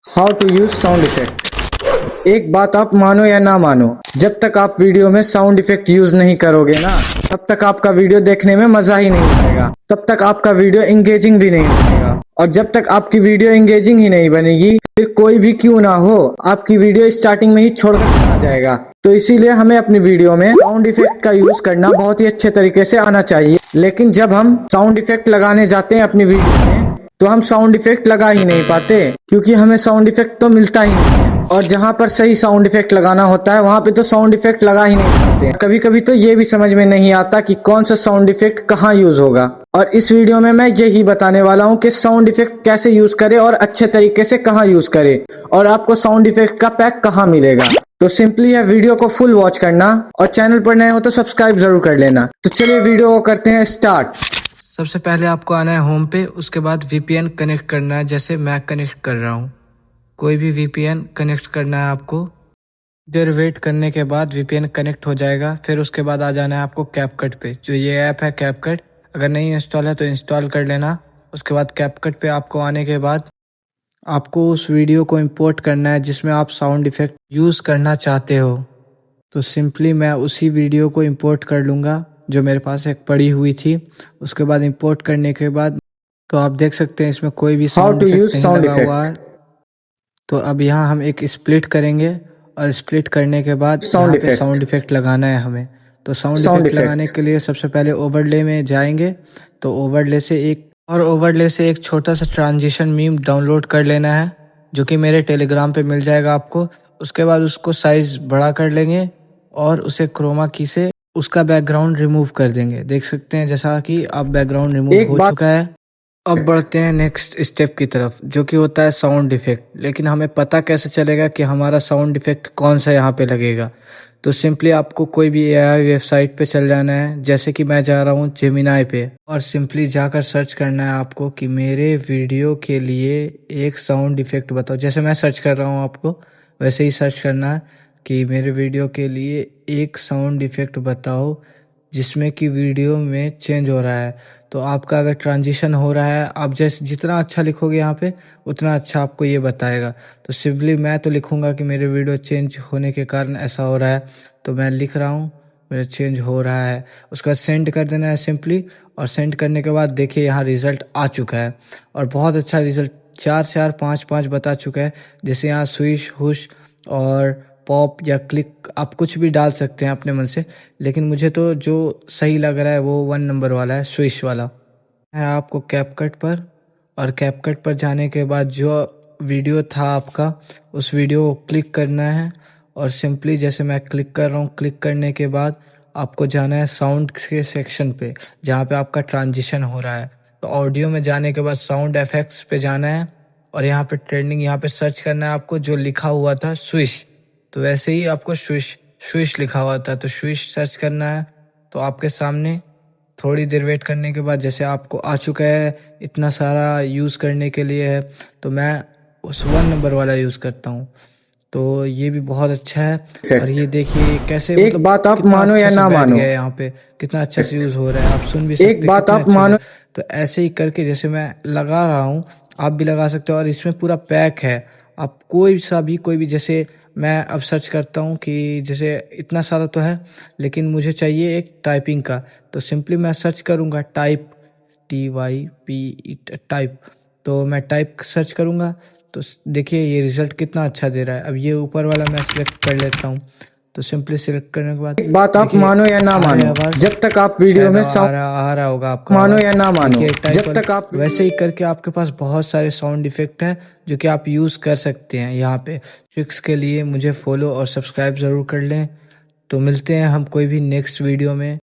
How to use sound effect. एक बात आप मानो या ना मानो, जब तक आप वीडियो में साउंड इफेक्ट यूज नहीं करोगे ना, तब तक आपका वीडियो देखने में मजा ही नहीं आएगा, तब तक आपका वीडियो एंगेजिंग भी नहीं बनेगा। और जब तक आपकी वीडियो एंगेजिंग ही नहीं बनेगी, फिर कोई भी क्यों ना हो, आपकी वीडियो स्टार्टिंग में ही छोड़कर चला जाएगा। तो इसीलिए हमें अपनी वीडियो में साउंड इफेक्ट का यूज करना बहुत ही अच्छे तरीके से आना चाहिए। लेकिन जब हम साउंड इफेक्ट लगाने जाते हैं अपनी वीडियो में, तो हम साउंड इफेक्ट लगा ही नहीं पाते, क्योंकि हमें साउंड इफेक्ट तो मिलता ही नहीं है। और जहाँ पर सही साउंड इफेक्ट लगाना होता है, वहाँ पे तो साउंड इफेक्ट लगा ही नहीं पाते। कभी कभी तो ये भी समझ में नहीं आता कि कौन सा साउंड इफेक्ट कहाँ यूज होगा। और इस वीडियो में मैं यही बताने वाला हूँ कि साउंड इफेक्ट कैसे यूज करे और अच्छे तरीके से कहाँ यूज करे, और आपको साउंड इफेक्ट का पैक कहाँ मिलेगा। तो सिंपली है वीडियो को फुल वॉच करना, और चैनल पर नए हो तो सब्सक्राइब जरूर कर लेना। तो चलिए वीडियो को करते हैं स्टार्ट। सबसे पहले आपको आना है होम पे, उसके बाद वीपीएन कनेक्ट करना है, जैसे मैं कनेक्ट कर रहा हूँ। कोई भी वीपीएन कनेक्ट करना है आपको। देर वेट करने के बाद वीपीएन कनेक्ट हो जाएगा। फिर उसके बाद आ जाना है आपको कैपकट पे, जो ये ऐप है कैपकट। अगर नहीं इंस्टॉल है तो इंस्टॉल कर लेना। उसके बाद कैपकट पे आपको आने के बाद आपको उस वीडियो को इंपोर्ट करना है जिसमें आप साउंड इफेक्ट यूज़ करना चाहते हो। तो सिंपली मैं उसी वीडियो को इंपोर्ट कर लूँगा जो मेरे पास एक पड़ी हुई थी। उसके बाद इंपोर्ट करने के बाद तो आप देख सकते हैं इसमें कोई भी साउंड इफेक्ट नहीं लगा हुआ है। तो अब यहाँ हम एक स्प्लिट करेंगे, और स्प्लिट करने के बाद यहाँ पे साउंड इफेक्ट लगाना है हमें। तो साउंड इफेक्ट लगाने के लिए सबसे पहले ओवरले में जाएंगे। तो ओवरले से एक छोटा सा ट्रांजिशन मीम डाउनलोड कर लेना है, जो कि मेरे टेलीग्राम पे मिल जाएगा आपको। उसके बाद उसको साइज बड़ा कर लेंगे और उसे क्रोमा की से उसका बैकग्राउंड रिमूव कर देंगे। देख सकते हैं जैसा कि अब बैकग्राउंड रिमूव हो चुका है। अब बढ़ते हैं नेक्स्ट स्टेप की तरफ, जो कि होता है साउंड इफेक्ट। लेकिन हमें पता कैसे चलेगा कि हमारा साउंड इफेक्ट कौन सा यहाँ पे लगेगा। तो सिंपली आपको कोई भी एआई वेबसाइट पे चल जाना है, जैसे कि मैं जा रहा हूँ जेमिनाई पे, और सिंपली जाकर सर्च करना है आपको कि मेरे वीडियो के लिए एक साउंड इफेक्ट बताओ। जैसे मैं सर्च कर रहा हूँ आपको वैसे ही सर्च करना है कि मेरे वीडियो के लिए एक साउंड इफेक्ट बताओ जिसमें कि वीडियो में चेंज हो रहा है। तो आपका अगर ट्रांजिशन हो रहा है, आप जैसे जितना अच्छा लिखोगे यहाँ पे उतना अच्छा आपको ये बताएगा। तो सिंपली मैं तो लिखूँगा कि मेरे वीडियो चेंज होने के कारण ऐसा हो रहा है, तो मैं लिख रहा हूँ मेरा चेंज हो रहा है। उसके बाद सेंड कर देना है सिंपली। और सेंड करने के बाद देखिए यहाँ रिज़ल्ट आ चुका है, और बहुत अच्छा रिज़ल्ट 4 4 5 5 बता चुका है। जैसे यहाँ स्विश, हुश और पॉप या क्लिक आप कुछ भी डाल सकते हैं अपने मन से, लेकिन मुझे तो जो सही लग रहा है वो 1 नंबर वाला है, स्विश वाला है। आपको कैपकट पर, और कैपकट पर जाने के बाद जो वीडियो था आपका उस वीडियो को क्लिक करना है। और सिंपली जैसे मैं क्लिक कर रहा हूँ, क्लिक करने के बाद आपको जाना है साउंड के सेक्शन पे, जहाँ पे आपका ट्रांजिशन हो रहा है। तो ऑडियो में जाने के बाद साउंड इफेक्ट्स पे जाना है, और यहाँ पे ट्रेंडिंग यहाँ पे सर्च करना है आपको, जो लिखा हुआ था स्विश। तो वैसे ही आपको स्विश स्विश लिखा हुआ था, तो स्विश सर्च करना है। तो आपके सामने थोड़ी देर वेट करने के बाद जैसे आपको आ चुका है, इतना सारा यूज़ करने के लिए है, तो मैं उस 1 नंबर वाला यूज़ करता हूँ। तो ये भी बहुत अच्छा है। और ये देखिए कैसे, एक मतलब बात आप कितना मानो अच्छे या से ना बैठ मानो, गया है यहाँ पे, कितना अच्छे से यूज़ हो रहा है, आप सुन भी सकते एक हैं बात कितने आप अच्छे से। मानो। तो ऐसे ही करके जैसे मैं लगा रहा हूँ आप भी लगा सकते हो, और इसमें पूरा पैक है। आप कोई भी जैसे मैं अब सर्च करता हूँ कि जैसे इतना सारा तो है, लेकिन मुझे चाहिए एक टाइपिंग का। तो सिंपली मैं सर्च करूँगा टाइप, TYP टाइप। तो मैं टाइप सर्च करूँगा, तो देखिए ये रिज़ल्ट कितना अच्छा दे रहा है। अब ये ऊपर वाला मैं सिलेक्ट कर लेता हूँ। तो सिंपली सिलेक्ट करने के बाद एक बात आप देखिए मानो या ना आ रहा है मानो, आवाज़, जब तक आप वीडियो शायद में आ रहा होगा आपका मानो आवाज़। या ना मानो, देखिए टाइप जब वाला। तक आप वैसे ही करके आपके पास बहुत सारे साउंड इफ़ेक्ट है जो कि आप यूज़ कर सकते हैं यहाँ पे। ट्रिक्स के लिए मुझे फॉलो और सब्सक्राइब ज़रूर कर लें। तो मिलते हैं हम कोई भी नेक्स्ट वीडियो में।